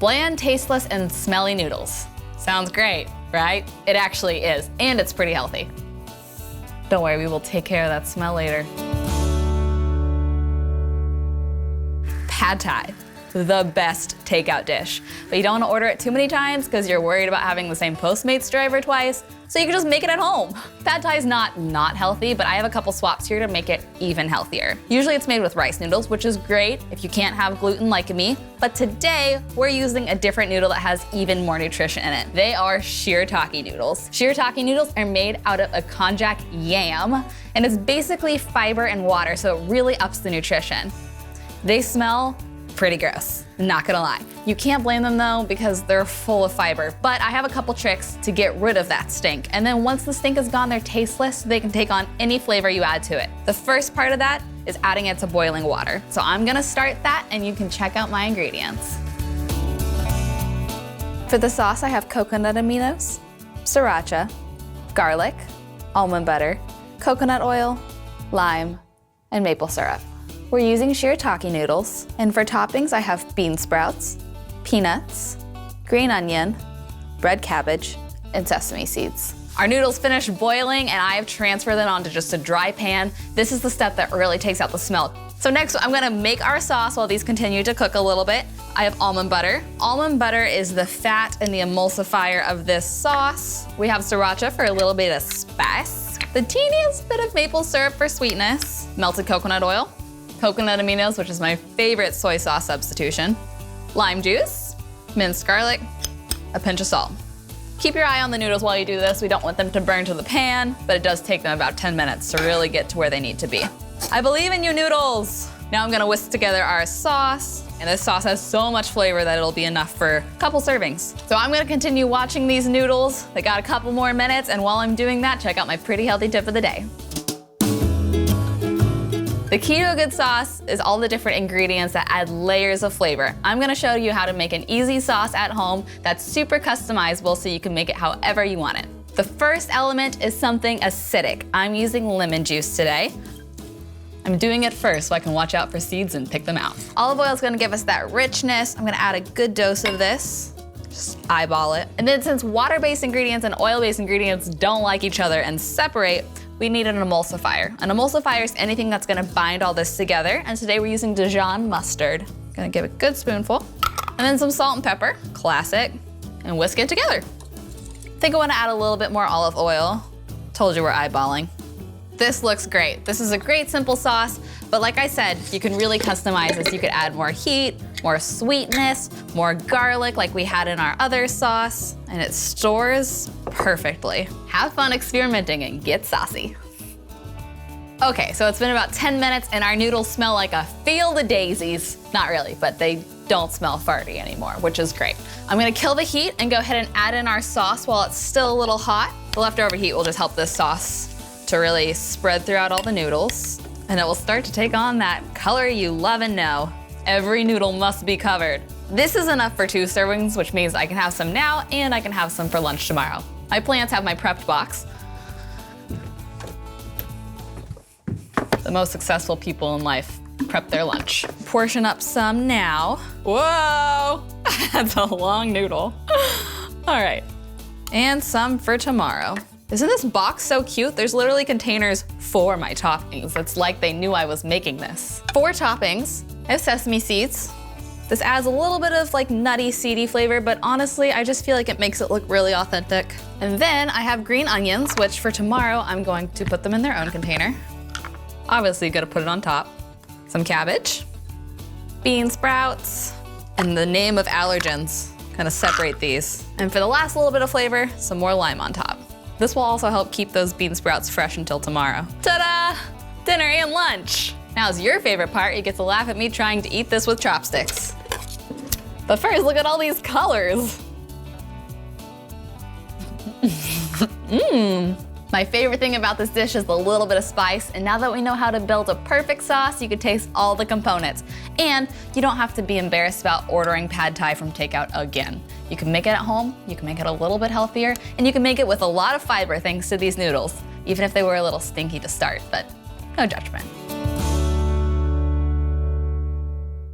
Bland, tasteless, and smelly noodles. Sounds great, right? It actually is, and it's pretty healthy. Don't worry, we will take care of that smell later. Pad Thai, the best takeout dish. But you don't want to order it too many times because you're worried about having the same Postmates driver twice, so you can just make it at home. Pad Thai is not healthy, but I have a couple swaps here to make it even healthier. Usually it's made with rice noodles, which is great if you can't have gluten like me, but today we're using a different noodle that has even more nutrition in it. They are Shirataki noodles. Shirataki noodles are made out of a konjac yam, and it's basically fiber and water, so it really ups the nutrition. They smell pretty gross, not gonna lie. You can't blame them though because they're full of fiber, but I have a couple tricks to get rid of that stink. And then once the stink is gone, they're tasteless, so they can take on any flavor you add to it. The first part of that is adding it to boiling water. So I'm gonna start that and you can check out my ingredients. For the sauce, I have coconut aminos, sriracha, garlic, almond butter, coconut oil, lime, and maple syrup. We're using Shirataki noodles, and for toppings I have bean sprouts, peanuts, green onion, red cabbage, and sesame seeds. Our noodles finished boiling and I have transferred them onto just a dry pan. This is the step that really takes out the smell. So next I'm gonna make our sauce while these continue to cook a little bit. I have almond butter. Almond butter is the fat and the emulsifier of this sauce. We have sriracha for a little bit of spice. The teeniest bit of maple syrup for sweetness. Melted coconut oil. Coconut aminos, which is my favorite soy sauce substitution. Lime juice, minced garlic, a pinch of salt. Keep your eye on the noodles while you do this. We don't want them to burn to the pan, but it does take them about 10 minutes to really get to where they need to be. I believe in you, noodles. Now I'm gonna whisk together our sauce, and this sauce has so much flavor that it'll be enough for a couple servings. So I'm gonna continue watching these noodles. They got a couple more minutes, and while I'm doing that, check out my pretty healthy tip of the day. The key to a good sauce is all the different ingredients that add layers of flavor. I'm gonna show you how to make an easy sauce at home that's super customizable so you can make it however you want it. The first element is something acidic. I'm using lemon juice today. I'm doing it first so I can watch out for seeds and pick them out. Olive oil is gonna give us that richness. I'm gonna add a good dose of this. Just eyeball it. And then since water-based ingredients and oil-based ingredients don't like each other and separate, we need an emulsifier. An emulsifier is anything that's gonna bind all this together, and today we're using Dijon mustard. Gonna give it a good spoonful. And then some salt and pepper, classic, and whisk it together. I think I wanna add a little bit more olive oil. Told you we're eyeballing. This looks great. This is a great simple sauce, but like I said, you can really customize this. You could add more heat, more sweetness, more garlic like we had in our other sauce, and it stores perfectly. Have fun experimenting and get saucy. Okay, so it's been about 10 minutes and our noodles smell like a field of daisies. Not really, but they don't smell farty anymore, which is great. I'm gonna kill the heat and go ahead and add in our sauce while it's still a little hot. The leftover heat will just help this sauce to really spread throughout all the noodles, and it will start to take on that color you love and know. Every noodle must be covered. This is enough for 2 servings, which means I can have some now and I can have some for lunch tomorrow. My plants have my prepped box. The most successful people in life prep their lunch. Portion up some now. Whoa, that's a long noodle. All right, and some for tomorrow. Isn't this box so cute? There's literally containers for my toppings. It's like they knew I was making this. 4 toppings. I have sesame seeds. This adds a little bit of like nutty, seedy flavor, but honestly, I just feel like it makes it look really authentic. And then I have green onions, which for tomorrow, I'm going to put them in their own container. Obviously, you gotta put it on top. Some cabbage, bean sprouts, and the name of allergens. Kind of separate these. And for the last little bit of flavor, some more lime on top. This will also help keep those bean sprouts fresh until tomorrow. Ta-da! Dinner and lunch. Now's your favorite part. You get to laugh at me trying to eat this with chopsticks. But first, look at all these colors. My favorite thing about this dish is the little bit of spice, and now that we know how to build a perfect sauce, you can taste all the components. And you don't have to be embarrassed about ordering pad thai from takeout again. You can make it at home, you can make it a little bit healthier, and you can make it with a lot of fiber thanks to these noodles, even if they were a little stinky to start, but no judgment.